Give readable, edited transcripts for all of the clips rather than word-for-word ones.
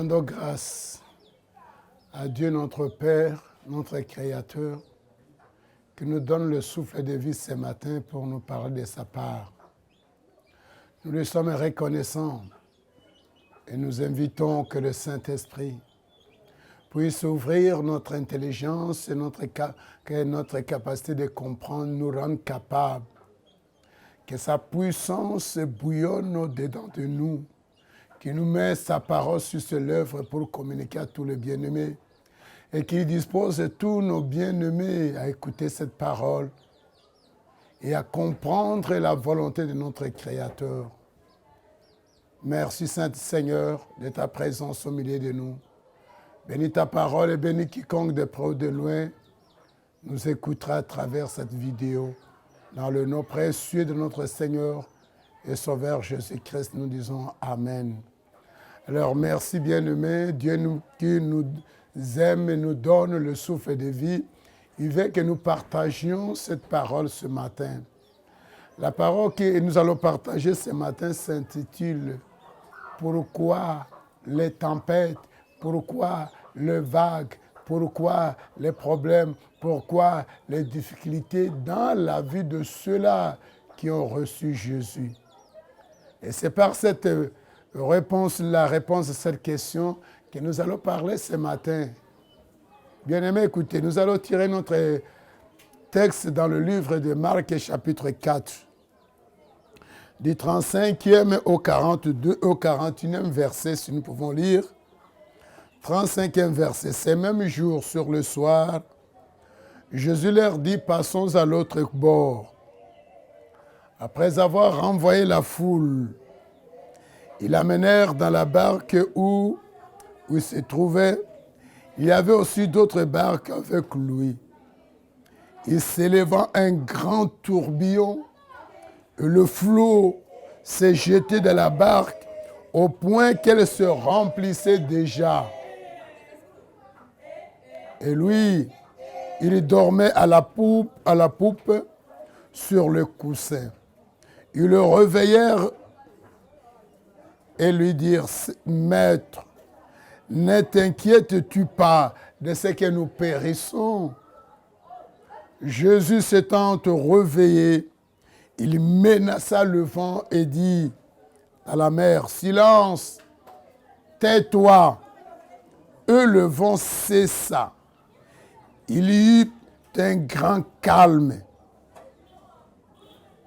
Rendons grâce à Dieu notre Père, notre Créateur, qui nous donne le souffle de vie ce matin pour nous parler de sa part. Nous lui sommes reconnaissants et nous invitons que le Saint-Esprit puisse ouvrir notre intelligence et que notre capacité de comprendre nous rende capables, que sa puissance bouillonne au-dedans de nous, qui nous met sa parole sur ses lèvres pour communiquer à tous les bien-aimés et qui dispose tous nos bien-aimés à écouter cette parole et à comprendre la volonté de notre Créateur. Merci Saint-Seigneur de ta présence au milieu de nous. Bénis ta parole et bénis quiconque de près ou de loin nous écoutera à travers cette vidéo. Dans le nom précieux de notre Seigneur et Sauveur Jésus-Christ, nous disons Amen. Alors merci bien-aimés, Dieu qui nous aime et nous donne le souffle de vie. Il veut que nous partagions cette parole ce matin. La parole que nous allons partager ce matin s'intitule « Pourquoi les tempêtes? Pourquoi les vagues? Pourquoi les problèmes? Pourquoi les difficultés dans la vie de ceux-là qui ont reçu Jésus ?» Et c'est par cette la réponse à cette question que nous allons parler ce matin. Bien-aimés, écoutez, nous allons tirer notre texte dans le livre de Marc, chapitre 4, du 35e au 41e verset, si nous pouvons lire. 35e verset, ces mêmes jours, sur le soir, Jésus leur dit, passons à l'autre bord. Après avoir renvoyé la foule, ils l'amenèrent dans la barque où il se trouvait. Il y avait aussi d'autres barques avec lui. Il s'élevant un grand tourbillon, et le flot s'est jeté de la barque au point qu'elle se remplissait déjà. Et lui, il dormait à la poupe sur le coussin. Ils le réveillèrent et lui dirent, « Maître, ne t'inquiètes-tu pas de ce que nous périssons ?» Jésus s'étant réveillé, il menaça le vent et dit à la mer, « Silence, tais-toi !» Et le vent cessa. Il y eut un grand calme.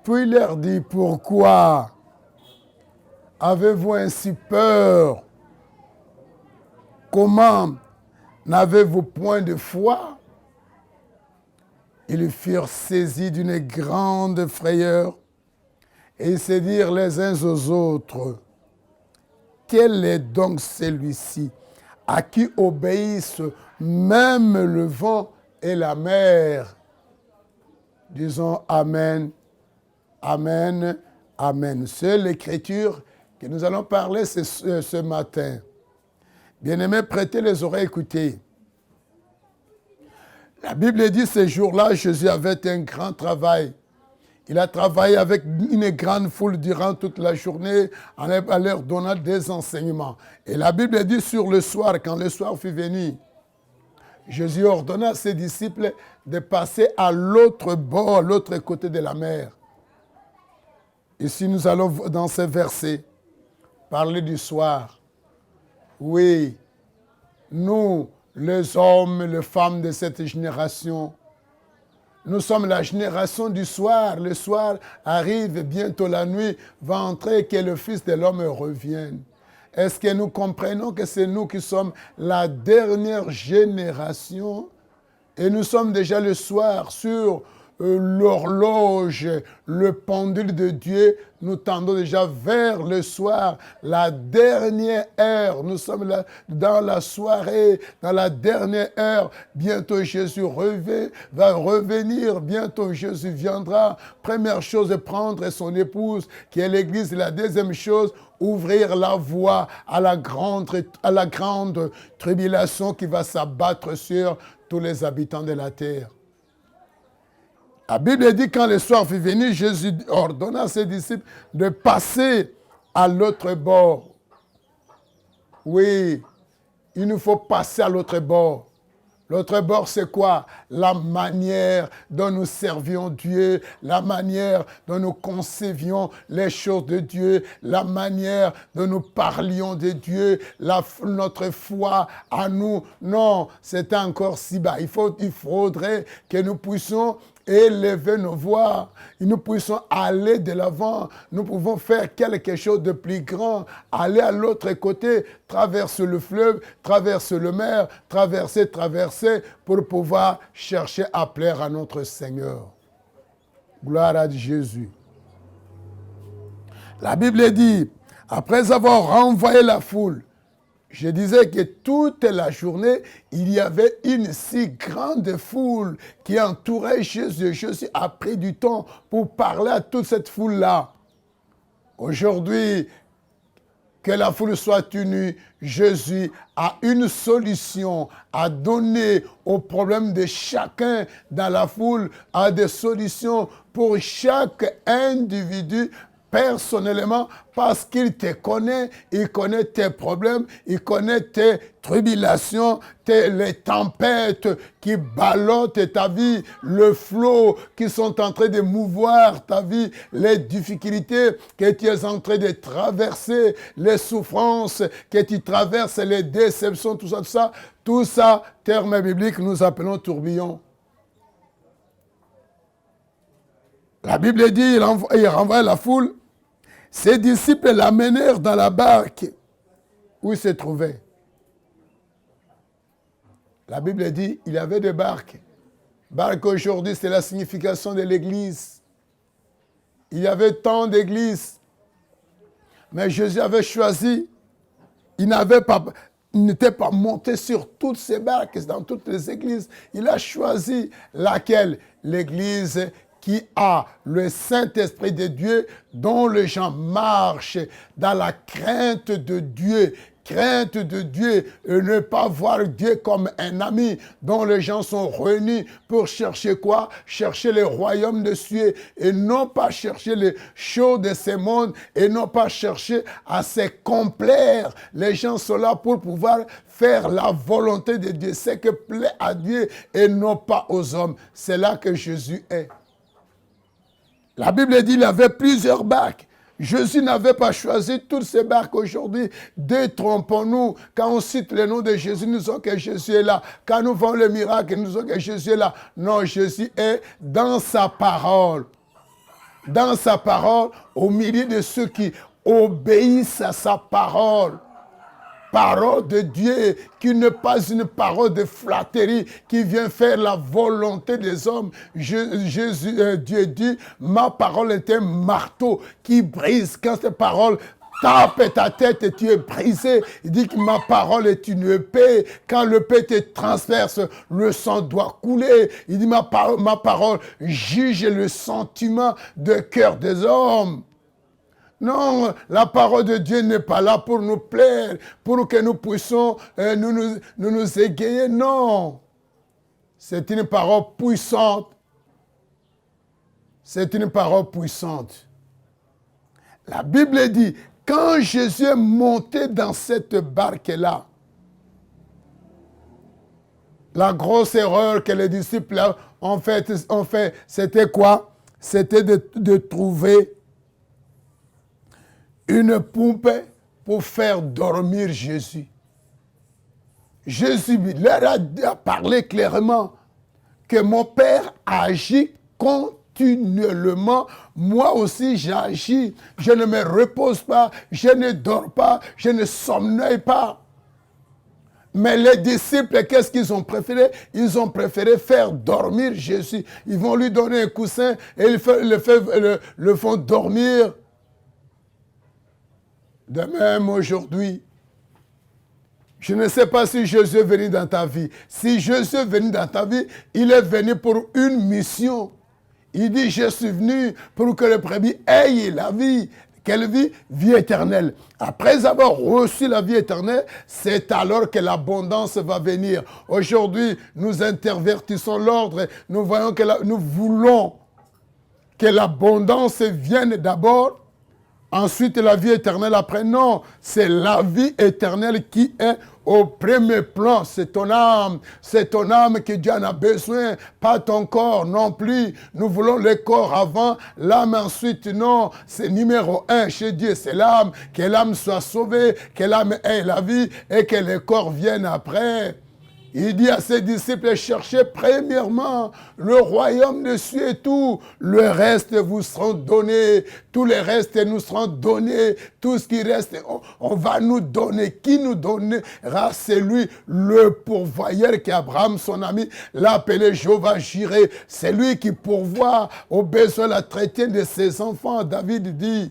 Puis il leur dit, « Pourquoi avez-vous ainsi peur? Comment n'avez-vous point de foi ?» Ils furent saisis d'une grande frayeur et ils se dirent les uns aux autres, « Quel est donc celui-ci à qui obéissent même le vent et la mer ?» Disons Amen, Amen, Amen. C'est l'écriture que nous allons parler ce matin. Bien-aimés, prêtez les oreilles, écoutez. La Bible dit, ce jour-là, Jésus avait un grand travail. Il a travaillé avec une grande foule durant toute la journée en leur donnant des enseignements. Et la Bible dit, sur le soir, quand le soir fut venu, Jésus ordonna à ses disciples de passer à l'autre bord, à l'autre côté de la mer. Ici, nous allons, dans ce verset, parler du soir. Oui, nous, les hommes, les femmes de cette génération, nous sommes la génération du soir. Le soir arrive, bientôt la nuit va entrer, que le Fils de l'homme revienne. Est-ce que nous comprenons que c'est nous qui sommes la dernière génération? Et nous sommes déjà le soir sur l'horloge, le pendule de Dieu, nous tendons déjà vers le soir, la dernière heure. Nous sommes là dans la soirée, dans la dernière heure. Bientôt Jésus va revenir, bientôt Jésus viendra. Première chose, prendre son épouse, qui est l'Église. La deuxième chose, ouvrir la voie à la grande tribulation qui va s'abattre sur tous les habitants de la terre. La Bible dit, quand le soir fut venu, Jésus ordonna à ses disciples de passer à l'autre bord. Oui, il nous faut passer à l'autre bord. L'autre bord, c'est quoi? La manière dont nous servions Dieu, la manière dont nous concevions les choses de Dieu, la manière dont nous parlions de Dieu, notre foi à nous. Non, c'est encore si bas. Il faudrait que nous puissions élever nos voix, nous puissions aller de l'avant, nous pouvons faire quelque chose de plus grand, aller à l'autre côté, traverser le fleuve, traverser le mer, traverser, pour pouvoir chercher à plaire à notre Seigneur. Gloire à Jésus. La Bible dit, après avoir renvoyé la foule, je disais que toute la journée, il y avait une si grande foule qui entourait Jésus. Jésus a pris du temps pour parler à toute cette foule-là. Aujourd'hui, que la foule soit unie, Jésus a une solution à donner aux problèmes de chacun dans la foule, a des solutions pour chaque individu personnellement, parce qu'il te connaît, il connaît tes problèmes, il connaît tes tribulations, les tempêtes qui ballottent ta vie, le flot qui sont en train de mouvoir ta vie, les difficultés que tu es en train de traverser, les souffrances que tu traverses, les déceptions, tout ça, terme biblique, nous appelons tourbillon. La Bible dit, il renvoie la foule. Ses disciples l'amenèrent dans la barque où il se trouvait. La Bible dit, il y avait des barques. Barque aujourd'hui, c'est la signification de l'église. Il y avait tant d'églises. Mais Jésus avait choisi, il n'était pas monté sur toutes ces barques, dans toutes les églises. Il a choisi laquelle? L'église qui a le Saint-Esprit de Dieu, dont les gens marchent dans la crainte de Dieu. Crainte de Dieu et ne pas voir Dieu comme un ami, dont les gens sont réunis pour chercher quoi? Chercher le royaume de Dieu et non pas chercher les choses de ce monde et non pas chercher à se complaire. Les gens sont là pour pouvoir faire la volonté de Dieu, ce qui plaît à Dieu et non pas aux hommes. C'est là que Jésus est. La Bible dit qu'il avait plusieurs barques. Jésus n'avait pas choisi toutes ces barques aujourd'hui. Détrompons-nous. Quand on cite le nom de Jésus, nous disons que Jésus est là. Quand nous voyons le miracle, nous disons que Jésus est là. Non, Jésus est dans sa parole. Dans sa parole, au milieu de ceux qui obéissent à sa parole. Parole de Dieu qui n'est pas une parole de flatterie qui vient faire la volonté des hommes. Dieu dit, ma parole est un marteau qui brise. Quand cette parole tape ta tête et tu es brisé, il dit que ma parole est une épée. Quand l'épée te transperce, le sang doit couler. Il dit ma parole juge le sentiment de cœur des hommes. Non, la parole de Dieu n'est pas là pour nous plaire, pour que nous puissions nous égayer. Non, c'est une parole puissante. C'est une parole puissante. La Bible dit, quand Jésus est monté dans cette barque-là, la grosse erreur que les disciples ont fait, c'était quoi? C'était de trouver une pompe pour faire dormir Jésus. Jésus leur a parlé clairement que mon Père agit continuellement. Moi aussi j'agis. Je ne me repose pas, je ne dors pas, je ne sommeille pas. Mais les disciples, qu'est-ce qu'ils ont préféré? Ils ont préféré faire dormir Jésus. Ils vont lui donner un coussin et le font dormir. De même aujourd'hui, je ne sais pas si Jésus est venu dans ta vie. Si Jésus est venu dans ta vie, il est venu pour une mission. Il dit, je suis venu pour que le brebis ait la vie. Quelle vie? Vie éternelle. Après avoir reçu la vie éternelle, c'est alors que l'abondance va venir. Aujourd'hui, nous intervertissons l'ordre. Nous voyons que nous voulons que l'abondance vienne d'abord ensuite la vie éternelle après. Non, c'est la vie éternelle qui est au premier plan. C'est ton âme que Dieu en a besoin, pas ton corps non plus. Nous voulons le corps avant, l'âme ensuite. Non, c'est numéro 1 chez Dieu, c'est l'âme. Que l'âme soit sauvée, que l'âme ait la vie et que le corps vienne après. Il dit à ses disciples, cherchez premièrement le royaume de cieux et tout. Le reste vous sera donné. Tout le reste nous sera donné. Tout ce qui reste, on va nous donner. Qui nous donnera? C'est lui, le pourvoyeur qu'Abraham, son ami, l'a appelé Jéhovah Jireh. C'est lui qui pourvoit aux besoins la traité de ses enfants. David dit,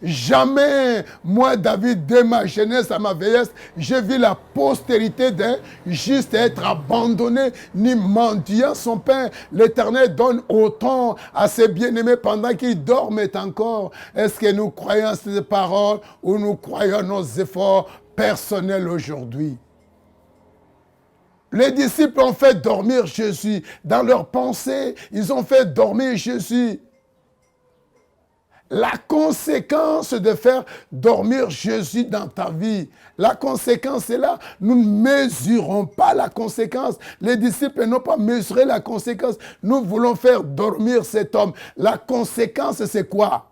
jamais, moi David, de ma jeunesse à ma vieillesse, j'ai vu la postérité d'un juste être abandonné, ni mendiant son pain. L'Éternel donne autant à ses bien-aimés pendant qu'ils dorment encore. Est-ce que nous croyons ces paroles ou nous croyons nos efforts personnels aujourd'hui? Les disciples ont fait dormir Jésus. Dans leurs pensées, ils ont fait dormir Jésus. La conséquence de faire dormir Jésus dans ta vie, la conséquence est là. Nous ne mesurons pas la conséquence. Les disciples n'ont pas mesuré la conséquence. Nous voulons faire dormir cet homme. La conséquence, c'est quoi?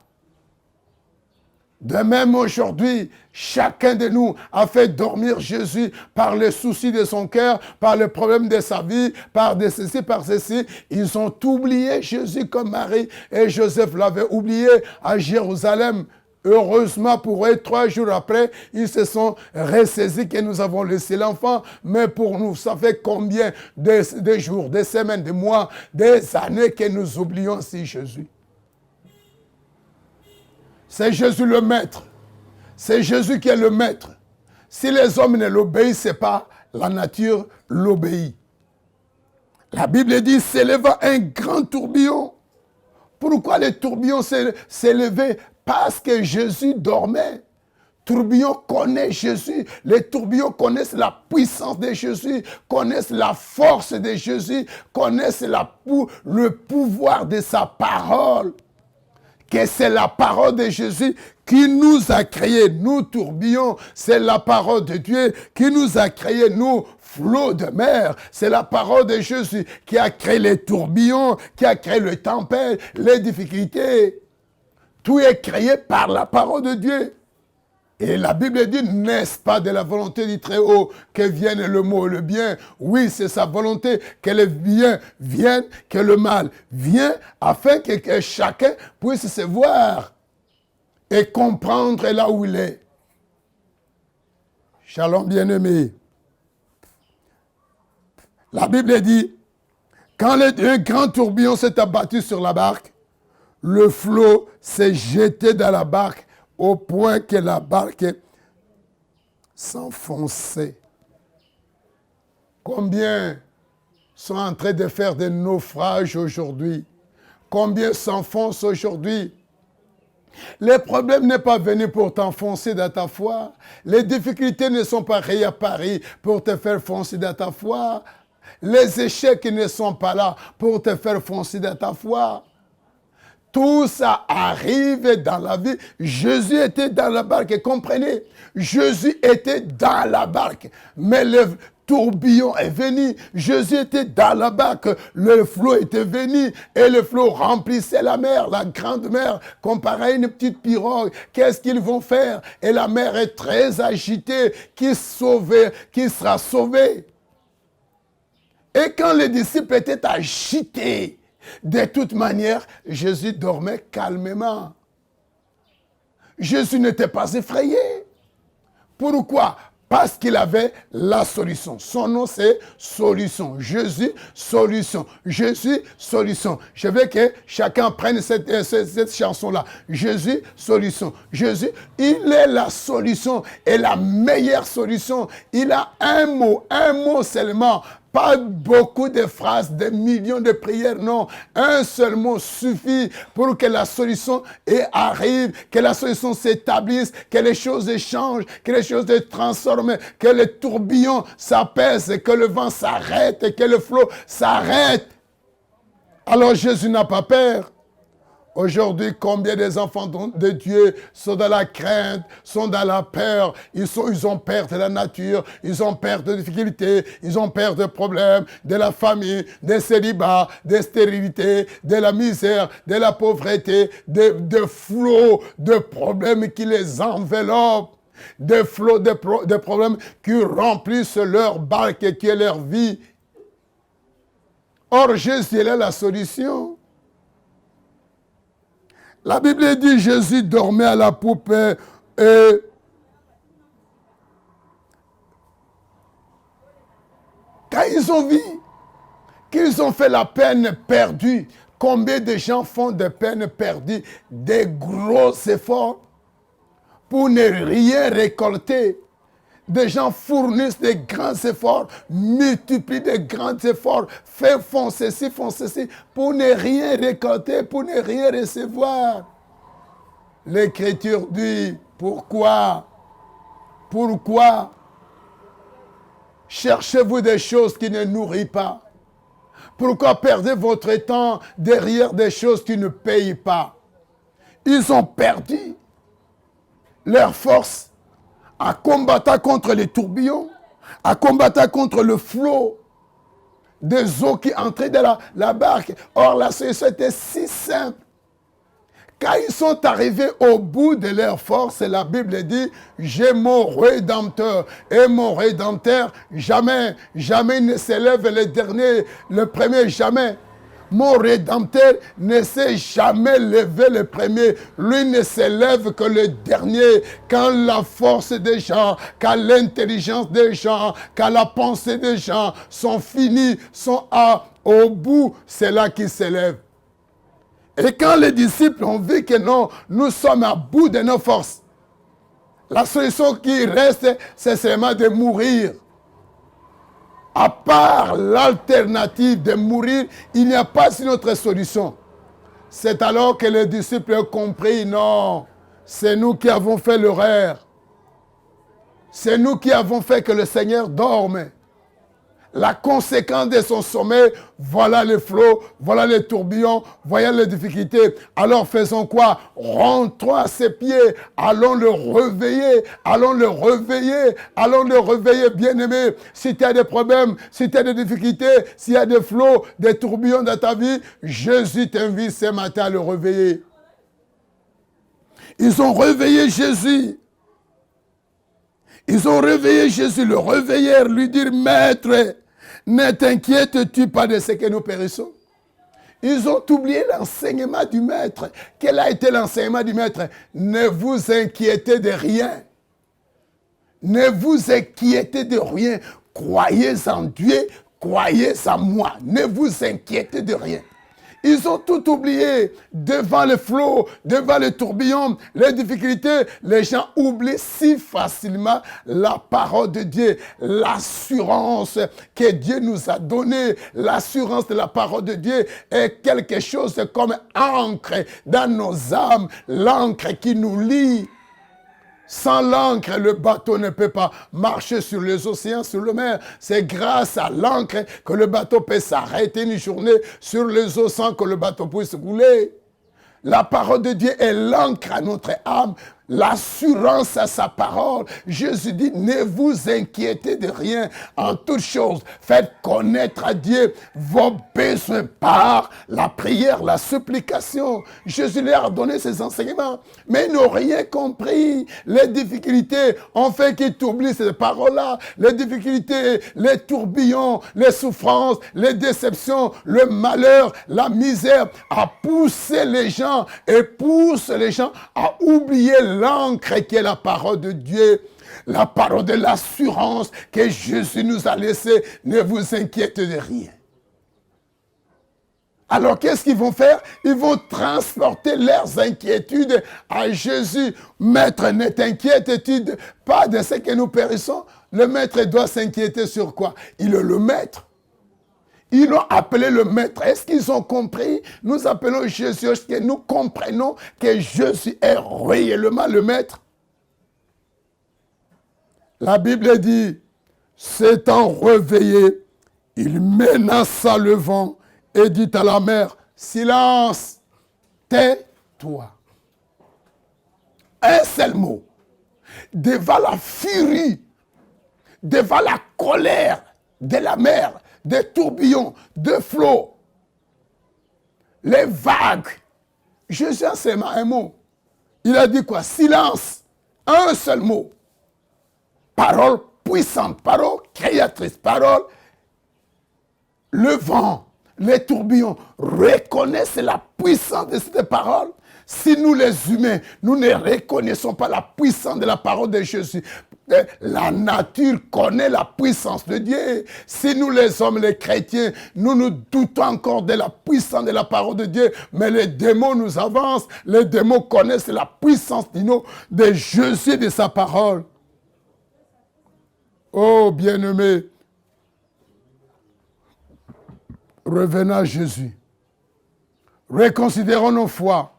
De même aujourd'hui, chacun de nous a fait dormir Jésus par les soucis de son cœur, par les problèmes de sa vie, par ceci, par ceci. Ils ont oublié Jésus comme Marie et Joseph l'avaient oublié à Jérusalem. Heureusement pour eux, 3 jours après, ils se sont ressaisis que nous avons laissé l'enfant. Mais pour nous, ça fait combien de jours, des semaines, des mois, des années que nous oublions si Jésus? C'est Jésus le maître. C'est Jésus qui est le maître. Si les hommes ne l'obéissent pas, la nature l'obéit. La Bible dit, s'éleva un grand tourbillon. Pourquoi le tourbillon s'est levé? Parce que Jésus dormait. Tourbillon connaît Jésus. Les tourbillons connaissent la puissance de Jésus, connaissent la force de Jésus, connaissent le pouvoir de sa parole. Que c'est la parole de Jésus qui nous a créés, nous tourbillons. C'est la parole de Dieu qui nous a créés, nous flots de mer. C'est la parole de Jésus qui a créé les tourbillons, qui a créé les tempêtes, les difficultés. Tout est créé par la parole de Dieu. Et la Bible dit, n'est-ce pas de la volonté du Très-Haut que vienne le mot et le bien? Oui, c'est sa volonté que le bien vienne, que le mal vienne, afin que chacun puisse se voir et comprendre là où il est. Shalom, bien-aimé. La Bible dit, quand un grand tourbillon s'est abattu sur la barque, le flot s'est jeté dans la barque, au point que la barque s'enfonçait. Combien sont en train de faire des naufrages aujourd'hui? Combien s'enfoncent aujourd'hui? Les problèmes n'est pas venu pour t'enfoncer dans ta foi. Les difficultés ne sont pas réapparues pour te faire foncer dans ta foi. Les échecs ne sont pas là pour te faire foncer dans ta foi. Tout ça arrive dans la vie. Jésus était dans la barque, comprenez? Jésus était dans la barque, mais le tourbillon est venu. Jésus était dans la barque, le flot était venu et le flot remplissait la mer, la grande mer, comparé à une petite pirogue. Qu'est-ce qu'ils vont faire? Et la mer est très agitée. Qui sera sauvé? Et quand les disciples étaient agités, de toute manière, Jésus dormait calmement. Jésus n'était pas effrayé. Pourquoi? Parce qu'il avait la solution. Son nom, c'est Solution. Jésus, Solution. Jésus, Solution. Je veux que chacun prenne cette chanson-là. Jésus, Solution. Jésus, il est la solution et la meilleure solution. Il a un mot seulement. Pas beaucoup de phrases, des millions de prières, non. Un seul mot suffit pour que la solution arrive, que la solution s'établisse, que les choses changent, que les choses se transforment, que le tourbillon s'apaise, que le vent s'arrête, que le flot s'arrête. Alors Jésus n'a pas peur. Aujourd'hui, combien des enfants de Dieu sont dans la crainte, sont dans la peur, ils ont peur de la nature, ils ont peur de difficultés, ils ont peur de problèmes, de la famille, des célibats, des stérilités, de la misère, de la pauvreté, de flots de problèmes qui les enveloppent, de flots de problèmes qui remplissent leur barque et qui est leur vie. Or, Jésus est la solution. La Bible dit Jésus dormait à la poupe et quand ils ont vu qu'ils ont fait la peine perdue, combien de gens font de peine perdue, des gros efforts pour ne rien récolter. Des gens fournissent des grands efforts, multiplient des grands efforts, font ceci, pour ne rien récolter, pour ne rien recevoir. L'Écriture dit, pourquoi cherchez-vous des choses qui ne nourrissent pas? Pourquoi perdez votre temps derrière des choses qui ne payent pas? Ils ont perdu leur force à combattre contre les tourbillons, à combattre contre le flot des eaux qui entraient dans la barque. Or, la solution était si simple. Quand ils sont arrivés au bout de leur force, la Bible dit, j'ai mon Rédempteur. Et mon Rédempteur, jamais ne s'élève le dernier, le premier, jamais. Mon Rédempteur ne s'est jamais levé le premier. Lui ne s'élève que le dernier. Quand la force des gens, quand l'intelligence des gens, quand la pensée des gens sont finies, sont au bout, c'est là qu'il s'élève. Et quand les disciples ont vu que non, nous sommes à bout de nos forces, la solution qui reste, c'est seulement de mourir. À part l'alternative de mourir, il n'y a pas une autre solution. C'est alors que les disciples ont compris, non, c'est nous qui avons fait l'erreur. C'est nous qui avons fait que le Seigneur dorme. La conséquence de son sommeil, voilà les flots, voilà les tourbillons, voilà les difficultés. Alors faisons quoi? Rentrons à ses pieds, allons le réveiller, bien-aimé. Si tu as des problèmes, si tu as des difficultés, s'il y a des flots, des tourbillons dans ta vie, Jésus t'invite ce matin à le réveiller. Ils ont réveillé Jésus. Ils ont réveillé Jésus, le réveillèrent, lui dire, Maître, ne t'inquiètes-tu pas de ce que nous périssons? Ils ont oublié l'enseignement du Maître. Quel a été l'enseignement du Maître? Ne vous inquiétez de rien. Ne vous inquiétez de rien. Croyez en Dieu, croyez en moi. Ne vous inquiétez de rien. Ils ont tout oublié devant le flot, devant le tourbillon, les difficultés. Les gens oublient si facilement la parole de Dieu, l'assurance que Dieu nous a donnée. L'assurance de la parole de Dieu est quelque chose comme encre dans nos âmes, l'encre qui nous lie. Sans l'encre, le bateau ne peut pas marcher sur les océans, sur le mer. C'est grâce à l'encre que le bateau peut s'arrêter une journée sur les eaux sans que le bateau puisse couler. La parole de Dieu est l'encre à notre âme, l'assurance à sa parole. Jésus dit, ne vous inquiétez de rien. En toute chose, faites connaître à Dieu vos besoins par la prière, la supplication. Jésus leur a donné ses enseignements, mais ils n'ont rien compris. Les difficultés ont fait qu'ils oublient ces paroles-là. Les difficultés, les tourbillons, les souffrances, les déceptions, le malheur, la misère a poussé les gens et pousse les gens à oublier l'encre qui est la parole de Dieu, la parole de l'assurance que Jésus nous a laissée. Ne vous inquiétez de rien. Alors qu'est-ce qu'ils vont faire? Ils vont transporter leurs inquiétudes à Jésus. Maître, ne t'inquiètes-tu pas de ce que nous périssons? Le maître doit s'inquiéter sur quoi? Il est le maître. Ils l'ont appelé le maître. Est-ce qu'ils ont compris? Nous appelons Jésus, est-ce que nous comprenons que Jésus est réellement le maître? La Bible dit, s'étant réveillé, il menaça le vent et dit à la mer, silence, tais-toi. Un seul mot. Devant la furie, devant la colère de la mer, des tourbillons, des flots, les vagues. Jésus a seulement un mot. Il a dit quoi? Silence. Un seul mot. Parole puissante, parole créatrice, parole. Le vent, les tourbillons reconnaissent la puissance de cette parole. Si nous les humains, nous ne reconnaissons pas la puissance de la parole de Jésus, la nature connaît la puissance de Dieu. Si nous les hommes, les chrétiens, nous nous doutons encore de la puissance de la parole de Dieu, mais les démons nous avancent, les démons connaissent la puissance de Jésus et de sa parole. Oh bien-aimés, revenons à Jésus. Reconsidérons nos foi.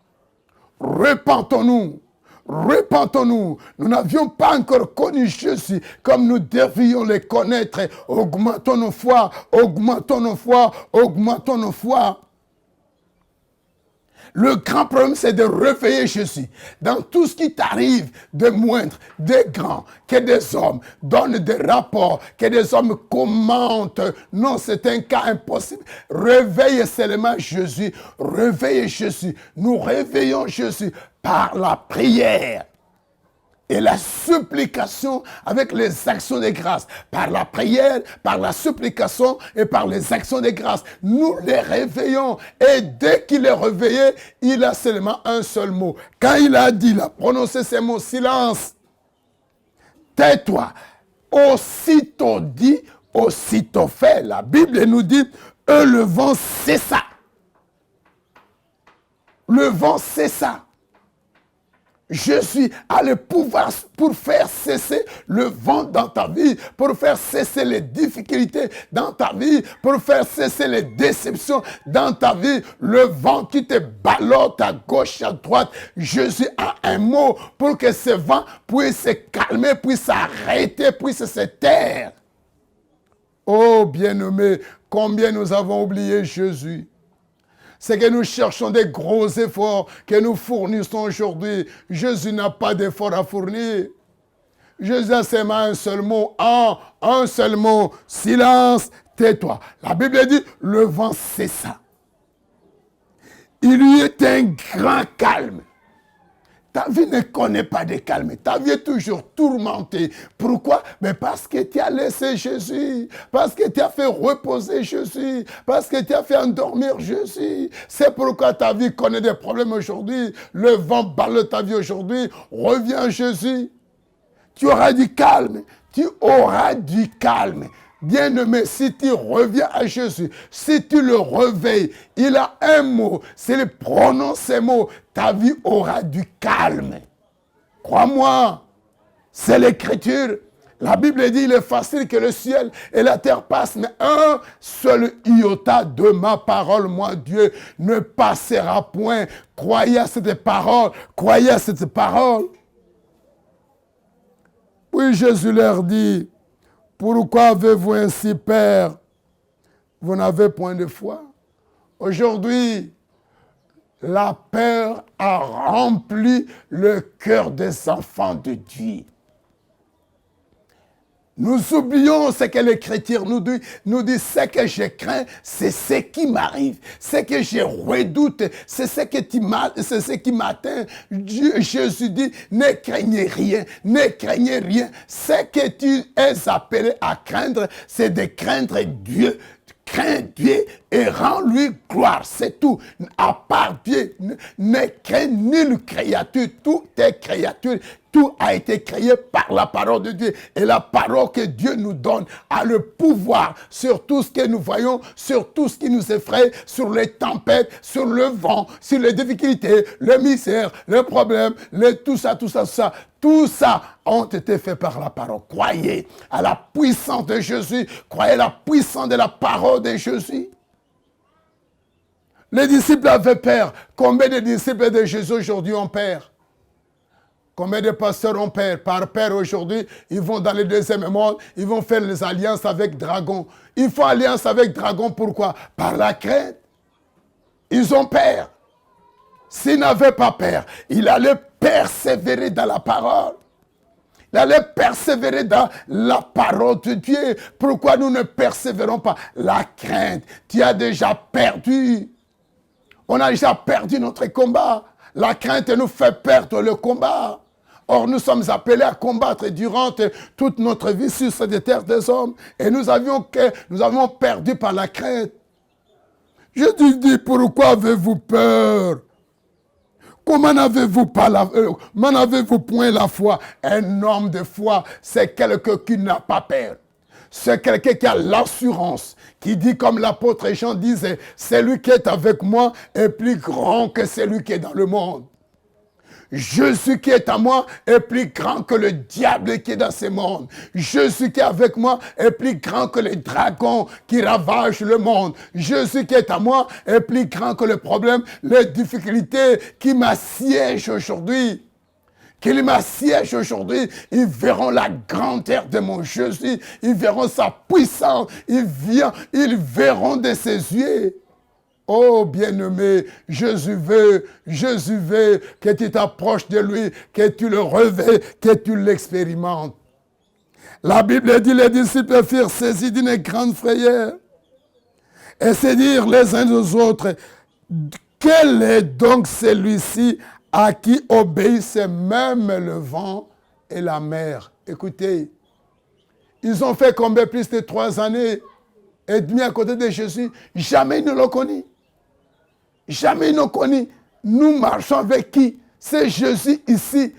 Repentons-nous. Repentons-nous. Nous n'avions pas encore connu Jésus comme nous devions le connaître. Augmentons nos foi. Augmentons nos foi. Augmentons nos foi. Le grand problème, c'est de réveiller Jésus. Dans tout ce qui t'arrive, de moindre, de grand, que des hommes donnent des rapports, que des hommes commentent. Non, c'est un cas impossible. Réveille seulement Jésus. Réveille Jésus. Nous réveillons Jésus par la prière. Et la supplication avec les actions de grâce. Par la prière, par la supplication et par les actions de grâce. Nous les réveillons. Et dès qu'il est réveillé, il a seulement un seul mot. Quand il a dit, il a prononcé ces mots, silence. Tais-toi. Aussitôt dit, aussitôt fait. La Bible nous dit, le vent cessa. Le vent cessa. Jésus a le pouvoir pour faire cesser le vent dans ta vie, pour faire cesser les difficultés dans ta vie, pour faire cesser les déceptions dans ta vie, le vent qui te ballotte à gauche, à droite. Jésus a un mot pour que ce vent puisse se calmer, puisse s'arrêter, puisse se taire. Oh bien-aimé, combien nous avons oublié Jésus. C'est que nous cherchons des gros efforts que nous fournissons aujourd'hui. Jésus n'a pas d'effort à fournir. Jésus a seulement un seul mot, un seul mot, silence, tais-toi. La Bible dit, le vent cessa. Il y eut un grand calme. Ta vie ne connaît pas de calme. Ta vie est toujours tourmentée. Pourquoi? Mais parce que tu as laissé Jésus. Parce que tu as fait reposer Jésus. Parce que tu as fait endormir Jésus. C'est pourquoi ta vie connaît des problèmes aujourd'hui. Le vent balle ta vie aujourd'hui. Reviens à Jésus. Tu auras du calme. Tu auras du calme. Bien-aimé, si tu reviens à Jésus, si tu le réveilles, il a un mot, s'il prononce ces mots, ta vie aura du calme. Crois-moi, c'est l'écriture. La Bible dit, il est facile que le ciel et la terre passent, mais un seul iota de ma parole, moi Dieu, ne passera point. Croyez à cette parole, croyez à cette parole. Puis Jésus leur dit, pourquoi avez-vous ainsi peur? Vous n'avez point de foi. Aujourd'hui, la peur a rempli le cœur des enfants de Dieu. Nous oublions ce que les chrétiens nous disent, ce que je crains, c'est ce qui m'arrive, ce que je redoute, c'est ce qui m'atteint. Jésus dit, ne craignez rien, ne craignez rien. Ce que tu es appelé à craindre, c'est de craindre Dieu. Crains Dieu et rends-lui gloire, c'est tout. À part Dieu, ne crains nulle créature, tout est créature. Tout a été créé par la parole de Dieu. Et la parole que Dieu nous donne a le pouvoir sur tout ce que nous voyons, sur tout ce qui nous effraie, sur les tempêtes, sur le vent, sur les difficultés, les misères, les problèmes, tout ça. Tout ça ont été faits par la parole. Croyez à la puissance de Jésus. Croyez à la puissance de la parole de Jésus. Les disciples avaient peur. Combien de disciples de Jésus aujourd'hui ont peur? Combien de pasteurs ont peur? Par peur aujourd'hui, ils vont dans le deuxième monde, ils vont faire les alliances avec dragons. Ils font alliance avec dragons, pourquoi? Par la crainte. Ils ont peur. S'il n'avait pas peur, il allait persévérer dans la parole. Il allait persévérer dans la parole de Dieu. Pourquoi nous ne persévérons pas? La crainte. Tu as déjà perdu. On a déjà perdu notre combat. La crainte nous fait perdre le combat. Or, nous sommes appelés à combattre durant toute notre vie sur cette terre des hommes. Et nous avons perdu par la crainte. Je te dis, pourquoi avez-vous peur? Comment n'avez-vous point la foi? Un homme de foi, c'est quelqu'un qui n'a pas peur. C'est quelqu'un qui a l'assurance, qui dit comme l'apôtre Jean disait, celui qui est avec moi est plus grand que celui qui est dans le monde. Jésus qui est à moi est plus grand que le diable qui est dans ce monde. Jésus qui est avec moi est plus grand que les dragons qui ravagent le monde. Jésus qui est à moi est plus grand que le problème, les difficultés qui m'assiègent aujourd'hui. Qu'ils m'assiègent aujourd'hui, ils verront la grandeur de mon Jésus, ils verront sa puissance, ils verront de ses yeux. Oh bien-aimé, Jésus veut que tu t'approches de lui, que tu le revêts, que tu l'expérimentes. La Bible dit, les disciples furent saisis d'une grande frayeur et se dirent les uns aux autres, quel est donc celui-ci à qui obéissent même le vent et la mer? Écoutez, ils ont fait combien plus de 3 années et demie à côté de Jésus, jamais ils ne l'ont connu. Jamais ils n'ont connu. Nous marchons avec qui? C'est Jésus ici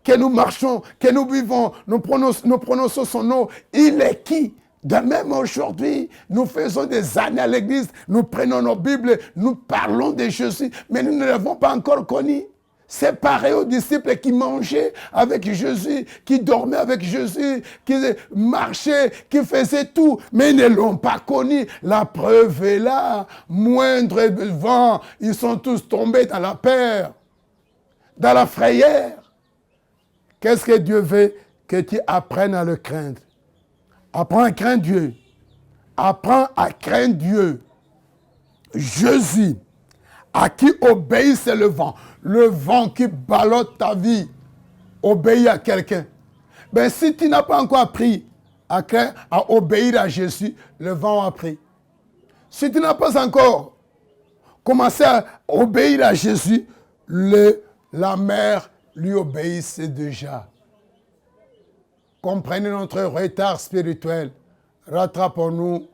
que nous marchons, que nous vivons, nous prononçons son nom. Il est qui? De même aujourd'hui, nous faisons des années à l'église, nous prenons nos Bibles, nous parlons de Jésus, mais nous ne l'avons pas encore connu. C'est pareil aux disciples qui mangeaient avec Jésus, qui dormaient avec Jésus, qui marchaient, qui faisaient tout, mais ils ne l'ont pas connu. La preuve est là. Moindre vent, ils sont tous tombés dans la peur, dans la frayeur. Qu'est-ce que Dieu veut? Que tu apprennes à le craindre. Apprends à craindre Dieu. Apprends à craindre Dieu. Jésus, à qui obéisse le vent. Le vent qui ballotte ta vie, obéit à quelqu'un. Ben, si tu n'as pas encore appris à obéir à Jésus, le vent a appris. Si tu n'as pas encore commencé à obéir à Jésus, la mer lui obéissait déjà. Comprenez notre retard spirituel. Rattrapons-nous.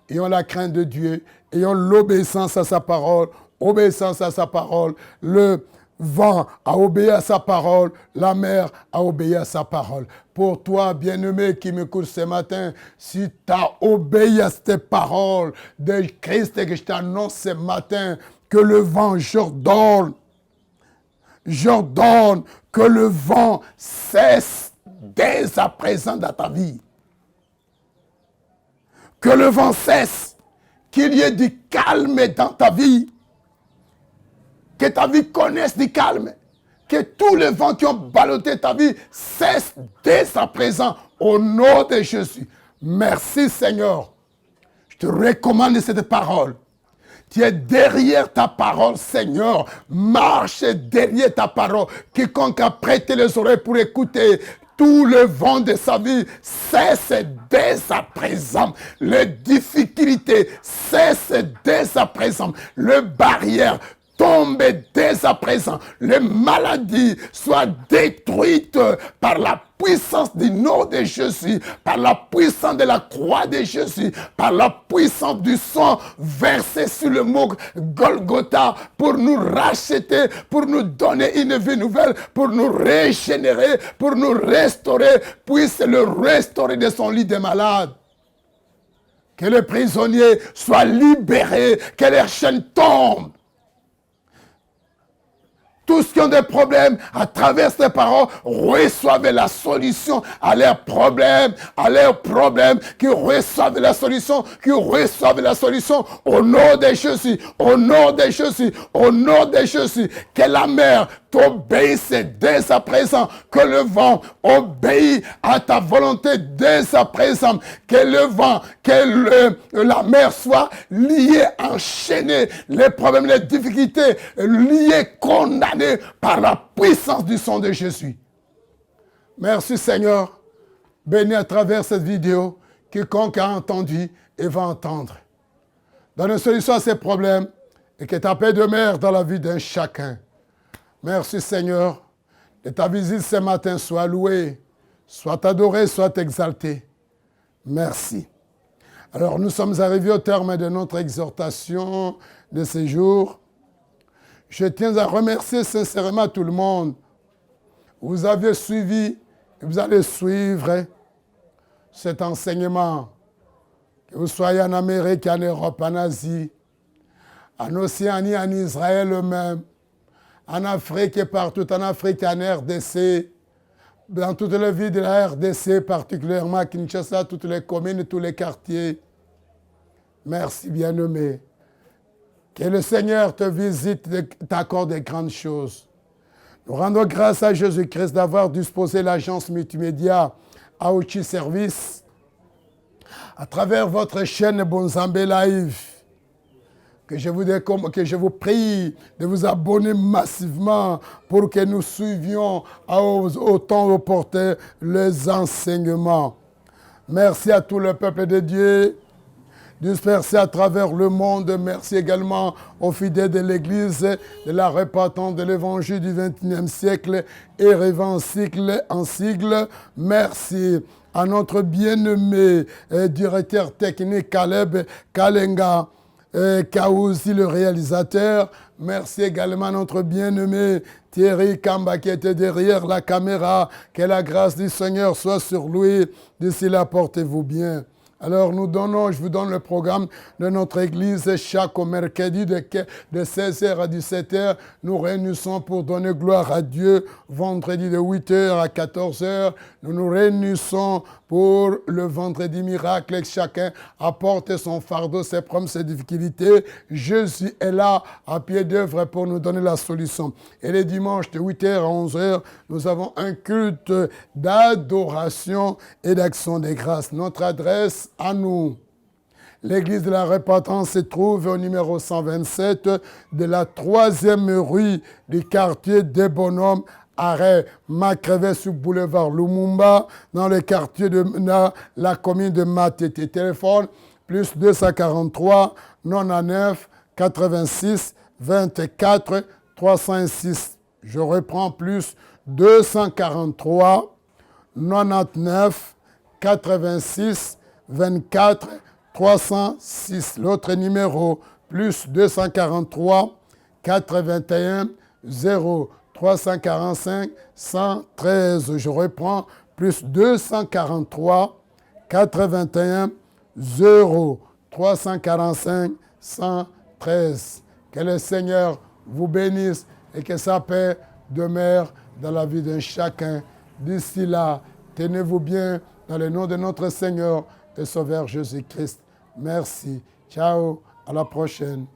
Ayons la crainte de Dieu. Ayons l'obéissance à sa parole. Obéissance à sa parole. Le vent a obéi à sa parole. La mer a obéi à sa parole. Pour toi, bien-aimé qui m'écoute ce matin, si tu as obéi à cette parole de Christ et que je t'annonce ce matin que le vent, j'ordonne que le vent cesse dès à présent dans ta vie. Que le vent cesse, qu'il y ait du calme dans ta vie. Que ta vie connaisse du calme. Que tous les vents qui ont ballotté ta vie cessent dès à présent au nom de Jésus. Merci Seigneur. Je te recommande cette parole. Tu es derrière ta parole, Seigneur. Marche derrière ta parole. Quiconque a prêté les oreilles pour écouter, tout le vent de sa vie cesse dès à présent. Les difficultés cessent dès à présent. Les barrières tombent dès à présent. Les maladies soient détruites par la puissance du nom de Jésus, par la puissance de la croix de Jésus, par la puissance du sang versé sur le mont Golgotha pour nous racheter, pour nous donner une vie nouvelle, pour nous régénérer, pour nous restaurer, puisse le restaurer de son lit de malade. Que les prisonniers soient libérés, que leurs chaînes tombent. Tous qui ont des problèmes, à travers ces paroles, reçoivent la solution à leurs problèmes, qui reçoivent la solution, au nom de Jésus, au nom de Jésus, au nom de Jésus. Que la mer t'obéisse dès à présent, que le vent obéit à ta volonté dès à présent, que le vent, que la mer soit liée, enchaînée, les problèmes, les difficultés liées, condamnées par la puissance du sang de Jésus. Merci Seigneur. Bénis à travers cette vidéo quiconque a entendu et va entendre. Donne une solution à ces problèmes et que ta paix demeure dans la vie d'un chacun. Merci Seigneur de ta visite ce matin. Sois loué, soit adoré, soit exalté. Merci. Alors nous sommes arrivés au terme de notre exhortation de ce jour. Je tiens à remercier sincèrement tout le monde. Vous avez suivi et vous allez suivre cet enseignement. Que vous soyez en Amérique, en Europe, en Asie, en Océanie, en Israël même, en Afrique et partout en Afrique, en RDC, dans toutes les villes de la RDC, particulièrement à Kinshasa, toutes les communes, tous les quartiers. Merci bien-aimé. Que le Seigneur te visite et t'accorde de grandes choses. Nous rendons grâce à Jésus-Christ d'avoir disposé l'agence multimédia Aouchi Service à travers votre chaîne Bonzambe Live. Que je vous prie de vous abonner massivement pour que nous suivions au temps opportun les enseignements. Merci à tout le peuple de Dieu dispersé à travers le monde. Merci également aux fidèles de l'Église de la repentance de l'Évangile du XXIe siècle, érigé en sigle. Merci à notre bien-aimé directeur technique Caleb Kalenga, Kaouzi le réalisateur. Merci également à notre bien-aimé Thierry Kamba qui était derrière la caméra. Que la grâce du Seigneur soit sur lui. D'ici là, portez-vous bien. Alors je vous donne le programme de notre église. Chaque mercredi de 16h à 17h, nous réunissons pour donner gloire à Dieu. Vendredi de 8h à 14h, nous nous réunissons pour le vendredi miracle. Chacun apporte son fardeau, ses problèmes, ses difficultés. Jésus est là à pied d'œuvre pour nous donner la solution. Et les dimanches de 8h à 11h, nous avons un culte d'adoration et d'action de grâce. Notre adresse à nous. L'église de la repentance se trouve au numéro 127 de la 3e rue du quartier des Bonhommes, arrêt Macrevet sur boulevard Lumumba, dans le quartier de la commune de Matete. Téléphone plus 243 99 86 24 306. Je reprends plus 243 99 86 24 306. L'autre numéro, plus 243 81 0 345 113. Je reprends, plus 243 81 0 345 113. Que le Seigneur vous bénisse et que sa paix demeure dans la vie de chacun. D'ici là, tenez-vous bien dans le nom de notre Seigneur et Sauveur Jésus-Christ. Merci. Ciao. À la prochaine.